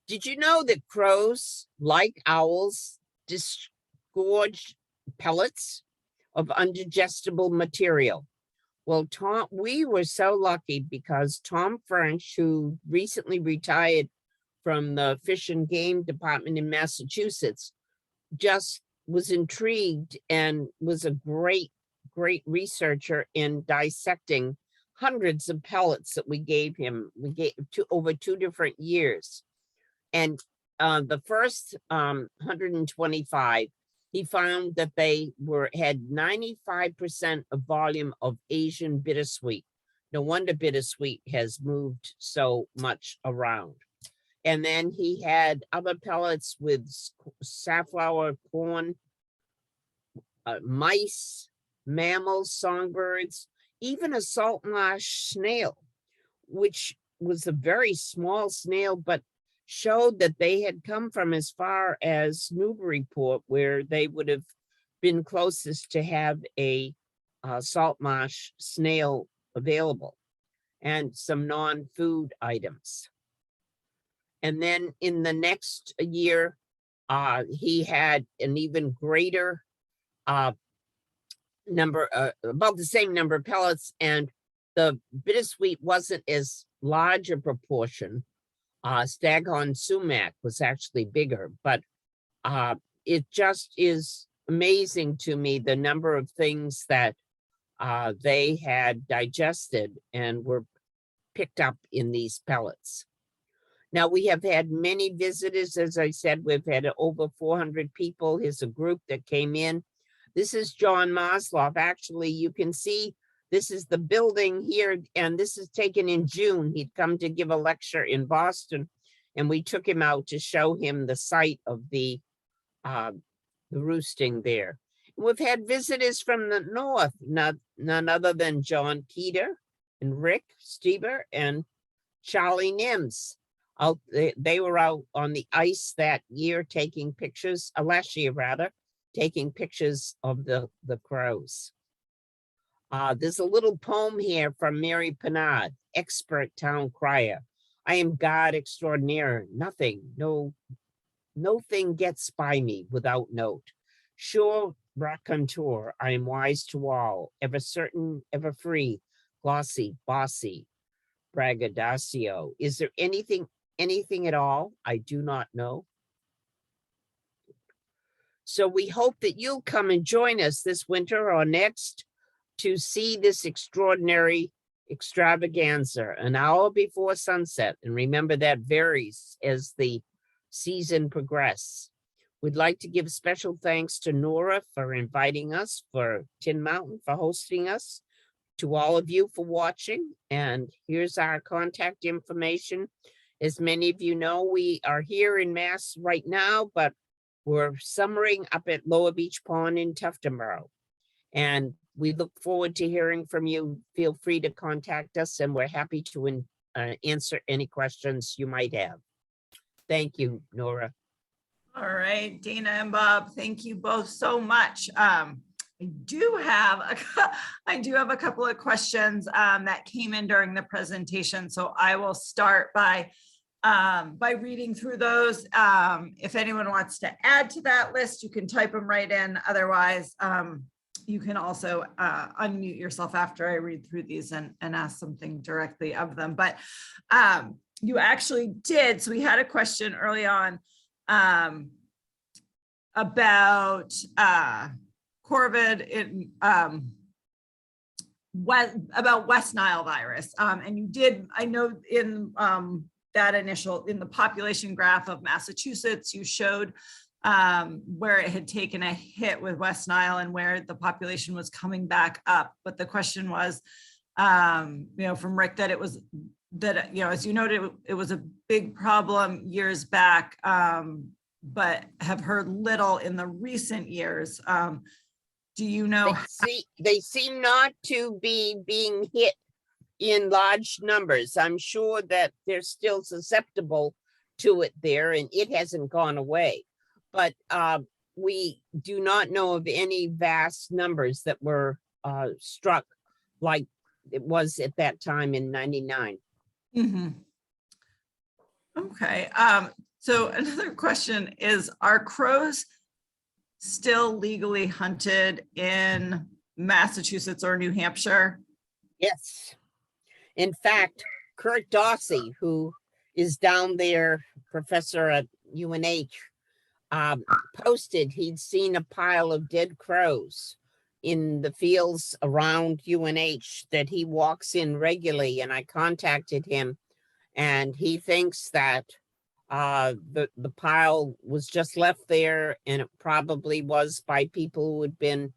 Speaker 2: Did you know that crows, like owls, disgorged pellets of undigestible material. Well, we were so lucky because Tom French, who recently retired from the Fish and Game Department in Massachusetts, just was intrigued and was a great researcher in dissecting hundreds of pellets that we gave him. We gave over 2 different years. And the first 125, he found that they had 95% of volume of Asian bittersweet. No wonder bittersweet has moved so much around. And then he had other pellets with safflower, corn, mice, mammals, songbirds, even a salt marsh snail, which was a very small snail, but showed that they had come from as far as Newburyport, where they would have been closest to have a salt marsh snail available, and some non-food items. And then in the next year, he had an even greater number, about the same number of pellets, and the bittersweet wasn't as large a proportion. Staghorn sumac was actually bigger, but it just is amazing to me the number of things that they had digested and were picked up in these pellets. Now, we have had many visitors. As I said, we've had over 400 people. Here's a group that came in. This is John Maslow. Actually, you can see this is the building here, and this is taken in June. He'd come to give a lecture in Boston, and we took him out to show him the site of the roosting there. We've had visitors from the north, none other than John Keeter and Rick Stieber and Charlie Nims. They were out on the ice that year taking pictures, last year rather, taking pictures of the crows. There's a little poem here from Mary Pennard, expert town crier. I am God extraordinaire, nothing, no thing gets by me without note. Sure raconteur, I am wise to all, ever certain, ever free, glossy, bossy, braggadocio. Is there anything at all I do not know? So we hope that you'll come and join us this winter or next to see this extraordinary extravaganza an hour before sunset. And remember, that varies as the season progresses. We'd like to give special thanks to Nora for inviting us, for Tin Mountain for hosting us, to all of you for watching. And here's our contact information. As many of you know, we are here in Mass right now, but we're summering up at Lower Beach Pond in Tuftonboro. And we look forward to hearing from you. Feel free to contact us, and we're happy to answer any questions you might have. Thank you, Nora.
Speaker 1: All right, Dana and Bob, thank you both so much. I do have a couple of questions that came in during the presentation, so I will start by reading through those. If anyone wants to add to that list, you can type them right in. Otherwise, you can also unmute yourself after I read through these and ask something directly of them. But you actually did. So we had a question early on about Corvid in about West Nile virus. And you did, I know in in the population graph of Massachusetts, you showed where it had taken a hit with West Nile and where the population was coming back up. But the question was, from Rick, that it was that, as you noted, it was a big problem years back, but have heard little in the recent years. Do you know?
Speaker 2: They seem not to be being hit in large numbers. I'm sure that they're still susceptible to it there, and it hasn't gone away. But we do not know of any vast numbers that were struck like it was at that time in '99.
Speaker 1: Mm-hmm. Okay. So another question is, are crows still legally hunted in Massachusetts or New Hampshire?
Speaker 2: Yes. In fact, Kurt Dawsey, who is down there, professor at UNH, posted he'd seen a pile of dead crows in the fields around UNH that he walks in regularly. And I contacted him, and he thinks that the pile was just left there, and it probably was by people who had been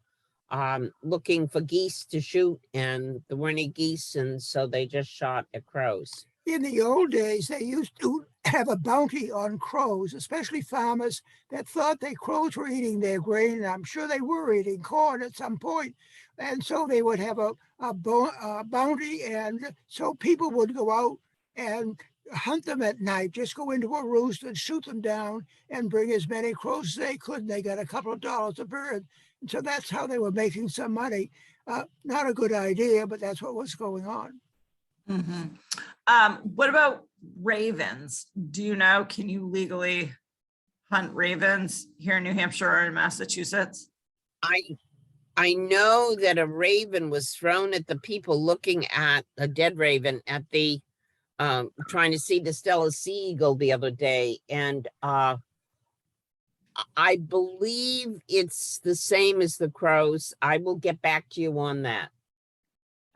Speaker 2: looking for geese to shoot, and there weren't any geese, and so they just shot at crows.
Speaker 3: In the old days, they used to have a bounty on crows, especially farmers that thought that crows were eating their grain. And I'm sure they were eating corn at some point. And so they would have a bounty. And so people would go out and hunt them at night, just go into a roost and shoot them down and bring as many crows as they could. And they got a couple of dollars a bird. And so that's how they were making some money. Not a good idea, but that's what was going on.
Speaker 1: What about ravens? Do you know, can you legally hunt ravens here in New Hampshire or in Massachusetts?
Speaker 2: I know that a raven was thrown at the people looking at a dead raven at the trying to see the Stella Sea eagle the other day, and I believe it's the same as the crows. I will get back to you on that.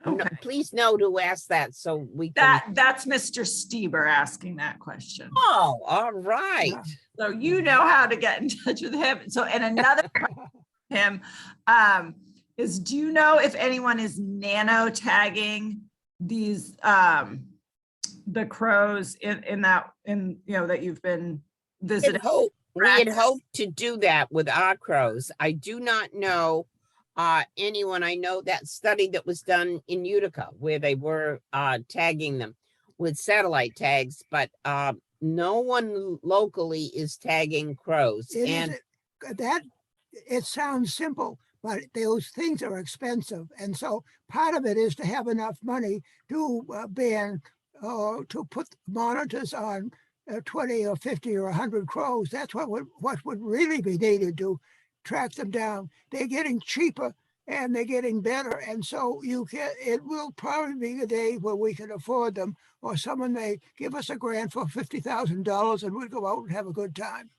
Speaker 1: Okay.
Speaker 2: No, please note who asked that so we can.
Speaker 1: That's Mr. Stieber asking that question.
Speaker 2: Oh, all right.
Speaker 1: So you know how to get in touch with him. So, and another question for him is, do you know if anyone is nano tagging these the crows in that you've been visiting?
Speaker 2: We had hoped to do that with our crows. I do not know anyone. I know that study that was done in Utica where they were tagging them with satellite tags, but no one locally is tagging crows.
Speaker 3: It sounds simple, but those things are expensive. And so part of it is to have enough money to to put monitors on 20 or 50 or 100 crows. That's what would really be needed to track them down. They're getting cheaper and they're getting better. And so it will probably be a day where we can afford them, or someone may give us a grant for $50,000 and we'll go out and have a good time.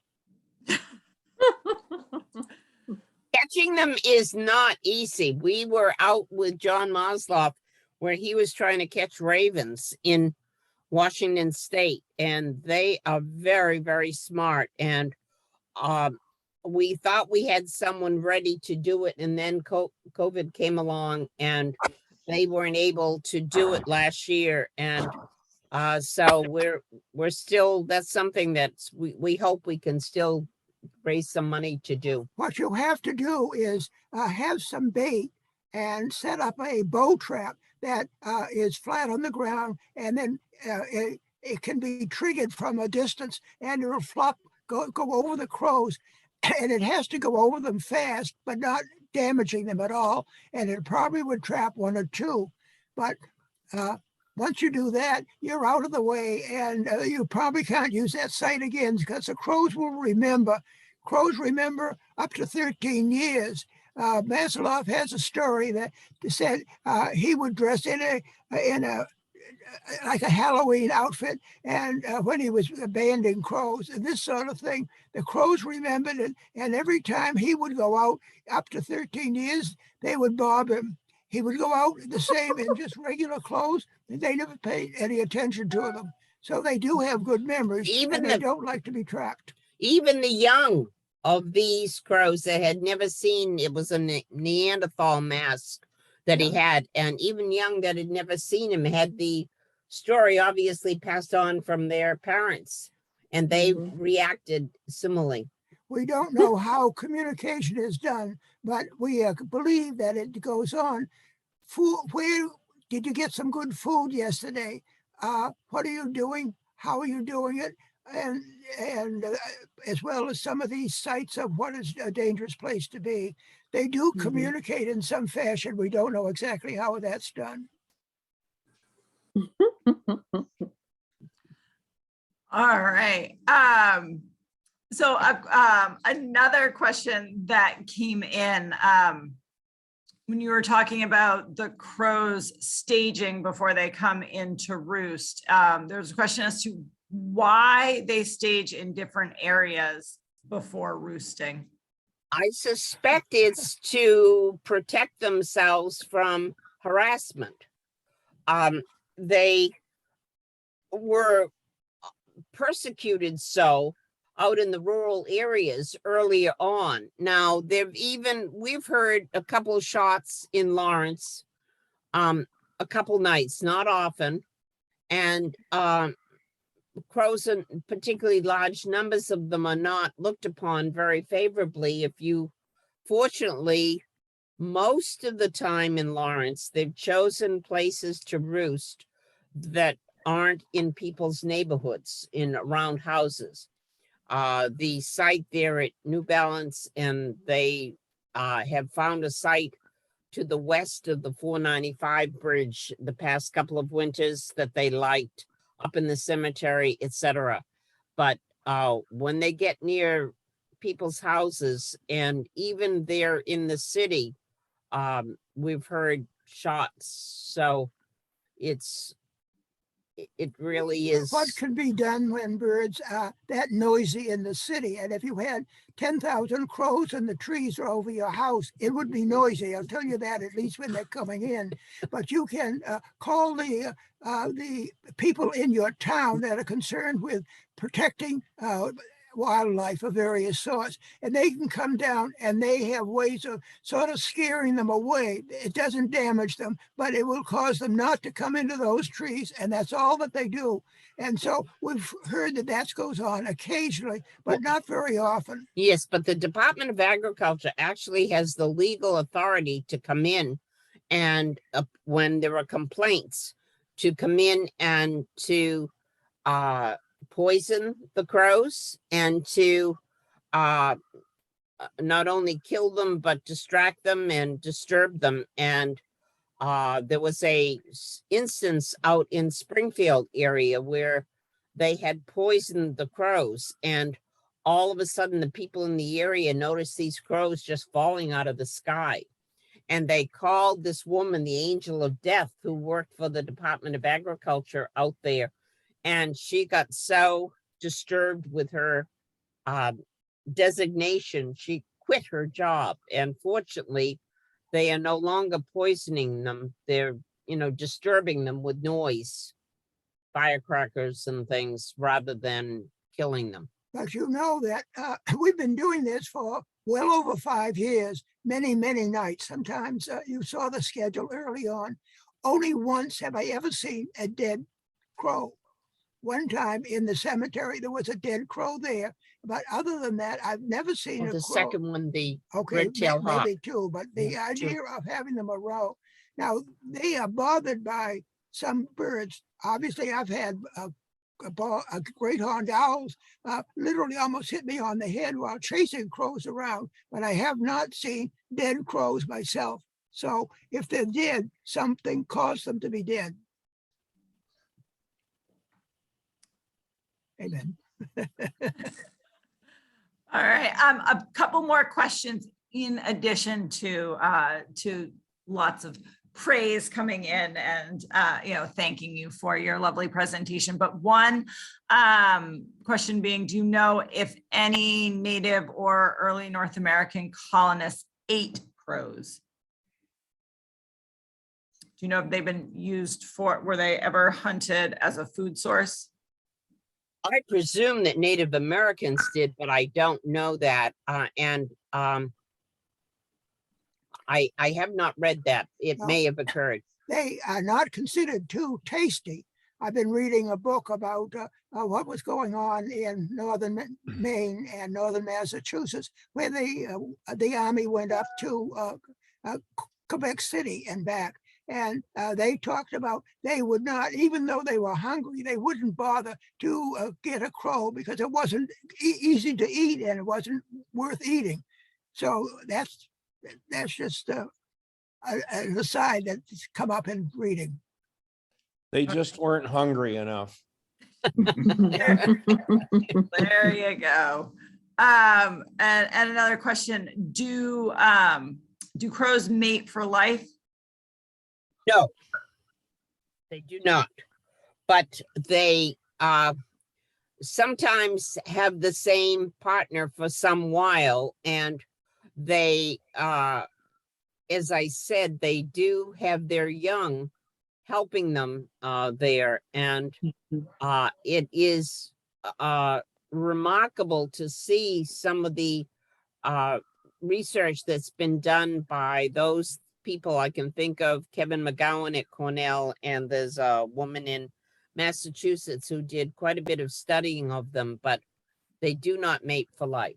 Speaker 2: Catching them is not easy. We were out with John Mosloff where he was trying to catch ravens in Washington State, and they are very, very smart. And we thought we had someone ready to do it, and then COVID came along and they weren't able to do it last year. And so we're still, that's something that we hope we can still raise some money to do.
Speaker 3: What you have to do is have some bait and set up a bow trap that is flat on the ground, and then it can be triggered from a distance, and it'll go over the crows, and it has to go over them fast, but not damaging them at all. And it probably would trap one or two. But once you do that, you're out of the way, and you probably can't use that site again, because the crows will remember. Crows remember up to 13 years. Maslow has a story that said he would dress in a like a Halloween outfit, and when he was banding crows and this sort of thing, the crows remembered it, and every time he would go out up to 13 years, they would bob him. He would go out the same in just regular clothes, and they never paid any attention to them. So they do have good memories, and they don't like to be trapped.
Speaker 2: Even the young of these crows that had never seen, it was a Neanderthal mask that he had, and even young that had never seen him had the story obviously passed on from their parents, and they reacted similarly.
Speaker 3: We don't know how communication is done, but we believe that it goes on. Food, where did you get some good food yesterday? What are you doing? How are you doing it? And as well as some of these sites of what is a dangerous place to be. They do communicate in some fashion. We don't know exactly how that's done.
Speaker 1: All right. So another question that came in, when you were talking about the crows staging before they come into roost, there's a question as to why they stage in different areas before roosting.
Speaker 2: I suspect it's to protect themselves from harassment. They were persecuted so out in the rural areas earlier on. Now, we've heard a couple of shots in Lawrence, a couple nights, not often. And crows, and particularly large numbers of them, are not looked upon very favorably. Fortunately, most of the time in Lawrence, they've chosen places to roost that aren't in people's neighborhoods, in around houses. The site there at New Balance, and they have found a site to the west of the 495 bridge the past couple of winters that they liked, up in the cemetery, etc. But when they get near people's houses, and even there in the city, we've heard shots. So it really is.
Speaker 3: What can be done when birds are that noisy in the city? And if you had 10,000 crows and the trees are over your house, it would be noisy. I'll tell you that, at least when they're coming in. But you can call the people in your town that are concerned with protecting wildlife of various sorts, and they can come down, and they have ways of sort of scaring them away. It doesn't damage them, but it will cause them not to come into those trees, and that's all that they do. And so we've heard that goes on occasionally, but not very often.
Speaker 2: Yes, but the Department of Agriculture actually has the legal authority to come in, and when there are complaints, to come in and to poison the crows, and to not only kill them, but distract them and disturb them. And there was a instance out in Springfield area where they had poisoned the crows, and all of a sudden the people in the area noticed these crows just falling out of the sky. And they called this woman, the Angel of Death, who worked for the Department of Agriculture out there. And she got so disturbed with her designation, she quit her job. And fortunately, they are no longer poisoning them. They're, disturbing them with noise, firecrackers and things, rather than killing them.
Speaker 3: But you know that we've been doing this for well over 5 years, many, many nights. Sometimes you saw the schedule early on. Only once have I ever seen a dead crow. One time in the cemetery, there was a dead crow there. But other than that, I've never seen a crow.
Speaker 2: The second one, the
Speaker 3: okay,
Speaker 2: red-tailed hawk.
Speaker 3: maybe two, but the idea of having them a row. Now, they are bothered by some birds. Obviously, I've had a great horned owls literally almost hit me on the head while chasing crows around, but I have not seen dead crows myself. So if they're dead, something caused them to be dead. Amen.
Speaker 1: All right, a couple more questions in addition to lots of praise coming in and thanking you for your lovely presentation. But one question being, do you know if any native or early North American colonists ate crows? Do you know if they've been used were they ever hunted as a food source?
Speaker 2: I presume that Native Americans did, but I don't know that. I have not read that. It may have occurred.
Speaker 3: They are not considered too tasty. I've been reading a book about what was going on in northern Maine and northern Massachusetts, where the army went up to Quebec City and back. And they talked about they would not, even though they were hungry, they wouldn't bother to get a crow because it wasn't easy to eat and it wasn't worth eating. So that's just an aside that's come up in reading.
Speaker 4: They just weren't hungry enough.
Speaker 1: There you go. And another question, do crows mate for life?
Speaker 2: No, they do not. But they sometimes have the same partner for some while, and they, as I said, they do have their young helping them there, and it is remarkable to see some of the research that's been done by those people. I can think of Kevin McGowan at Cornell, and there's a woman in Massachusetts who did quite a bit of studying of them, but they do not mate for life.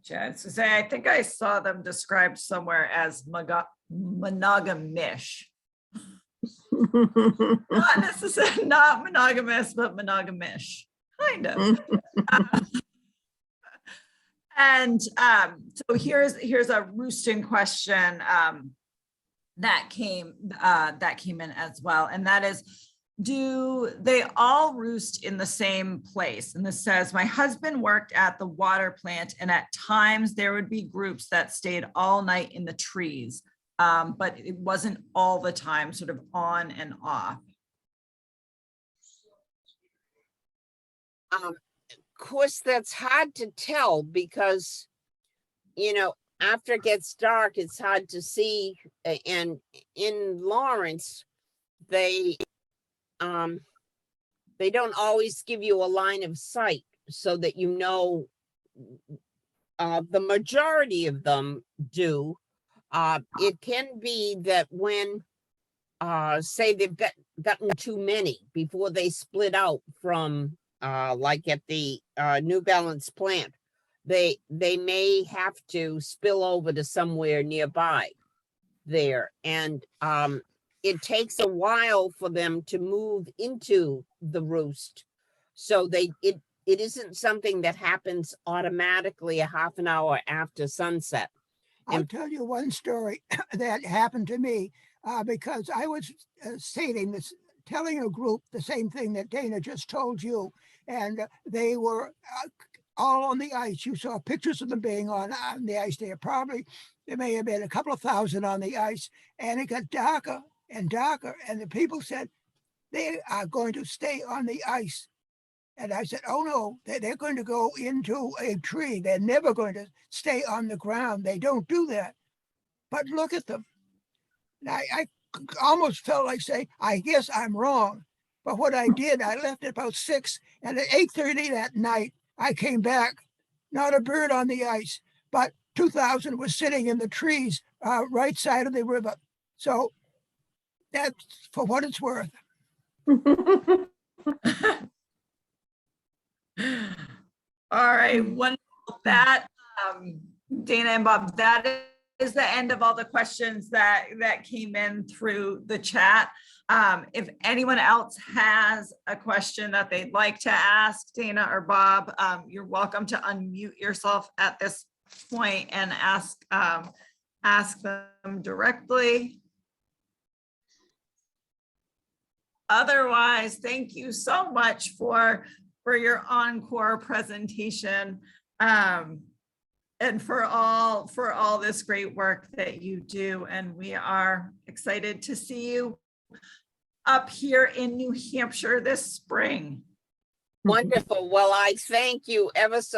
Speaker 1: Yeah, to say, I think I saw them described somewhere as monogamish. Not necessarily, not monogamous, but monogamish, kind of. And so here's a roosting question that came in as well, and that is, do they all roost in the same place? And this says, my husband worked at the water plant, and at times there would be groups that stayed all night in the trees, but it wasn't all the time, sort of on and off.
Speaker 2: Of course, that's hard to tell because, you know, after it gets dark, it's hard to see. And in Lawrence, they don't always give you a line of sight so that you know. The majority of them do. It can be that when, say they've gotten too many before they split out from, like at the New Balance plant, they may have to spill over to somewhere nearby there, and it takes a while for them to move into the roost, so it isn't something that happens automatically a half an hour after sunset.
Speaker 3: I'll tell you one story that happened to me because I was telling a group the same thing that Dana just told you, and they were all on the ice. You saw pictures of them being on the ice. There may have been a couple of thousand on the ice, and it got darker and darker, and the people said they are going to stay on the ice. And I said, oh no, they're going to go into a tree. They're never going to stay on the ground. They don't do that. But look at them. And I almost felt like saying, I guess I'm wrong. But what I did, I left at about 6, and at 8:30 that night, I came back, not a bird on the ice, but 2,000 was sitting in the trees right side of the river. So that's for what it's worth.
Speaker 1: All right, wonderful. That Dana and Bob, that is the end of all the questions that came in through the chat. If anyone else has a question that they'd like to ask Dana or Bob, you're welcome to unmute yourself at this point and ask them directly. Otherwise, thank you so much for your encore presentation, and for all this great work that you do. And we are excited to see you up here in New Hampshire this spring.
Speaker 2: Wonderful. Well, I thank you ever so